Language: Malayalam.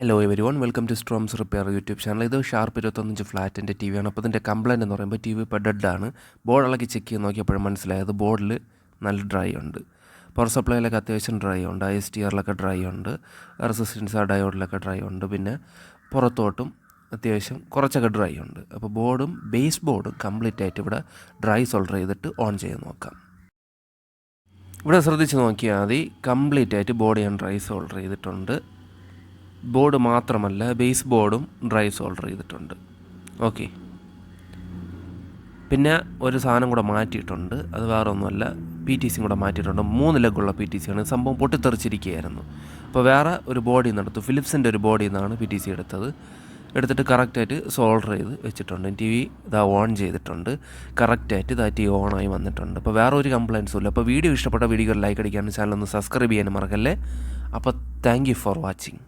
Hello everyone, welcome to സ്ട്രോംസ് റിപ്പയർ യൂട്യൂബ് ചാനൽ. ഇത് ഷാർപ്പ് 25 ഫ്ലാറ്റിൻ്റെ ടി വിയാണ്. അപ്പോൾ ഇതിൻ്റെ കംപ്ലയിൻ്റ് എന്ന് പറയുമ്പോൾ ടി വി ഇപ്പോൾ ഡെഡാണ്. ബോർഡ് ഇളക്കി ചെക്ക് ചെയ്ത് നോക്കിയപ്പോഴും മനസ്സിലായത് ബോർഡിൽ നല്ല ഡ്രൈ ഉണ്ട്. പവർ സപ്ലൈയിലൊക്കെ അത്യാവശ്യം ഡ്രൈ ഉണ്ട്, ISTRലൊക്കെ ഡ്രൈ ഉണ്ട്, റെസിസ്റ്റൻസ് ആ ഡയോഡിലൊക്കെ ഡ്രൈ ഉണ്ട്, പിന്നെ പുറത്തോട്ടും അത്യാവശ്യം കുറച്ചൊക്കെ ഡ്രൈ ഉണ്ട്. അപ്പോൾ ബോർഡും ബേസ് ബോർഡും കംപ്ലീറ്റ് ആയിട്ട് ഇവിടെ ഡ്രൈ സോൾഡർ ചെയ്തിട്ട് ഓൺ ചെയ്ത് നോക്കാം. ഇവിടെ ശ്രദ്ധിച്ച് നോക്കിയാൽ മതി, കംപ്ലീറ്റ് ആയിട്ട് ബോർഡ് ഞാൻ ഡ്രൈ സോൾഡർ ചെയ്തിട്ടുണ്ട്. ബോർഡ് മാത്രമല്ല, ബേസ് ബോർഡും ഡ്രൈ സോൾഡർ ചെയ്തിട്ടുണ്ട്. ഓക്കെ, പിന്നെ ഒരു സാധനം കൂടെ മാറ്റിയിട്ടുണ്ട്. അത് വേറെ ഒന്നുമല്ല, PTC കൂടെ മാറ്റിയിട്ടുണ്ട്. 3 ലെഗുള്ള PTC ആണ്. സംഭവം പൊട്ടിത്തെറിച്ചിരിക്കുകയായിരുന്നു. അപ്പോൾ വേറെ ഒരു ബോഡിയിൽ നിന്ന് എടുത്തു, ഫിലിപ്സിൻ്റെ ഒരു ബോഡിയിൽ നിന്നാണ് PTC എടുത്തിട്ട് കറക്റ്റായിട്ട് സോൾഡർ ചെയ്ത് വെച്ചിട്ടുണ്ട്. TV ഇതാ ഓൺ ചെയ്തിട്ടുണ്ട്, കറക്റ്റായിട്ട് ഇതാ TV ഓണായി വന്നിട്ടുണ്ട്. അപ്പോൾ വേറെ ഒരു കംപ്ലയിൻസും ഇല്ല. അപ്പോൾ വീഡിയോ ഇഷ്ടപ്പെട്ട വീഡിയോ ലൈക്ക് അടിക്കാനും ചാനൽ ഒന്ന് സബ്സ്ക്രൈബ് ചെയ്യാനും മറക്കല്ലേ. അപ്പോൾ താങ്ക് യു ഫോർ വാച്ചിങ്.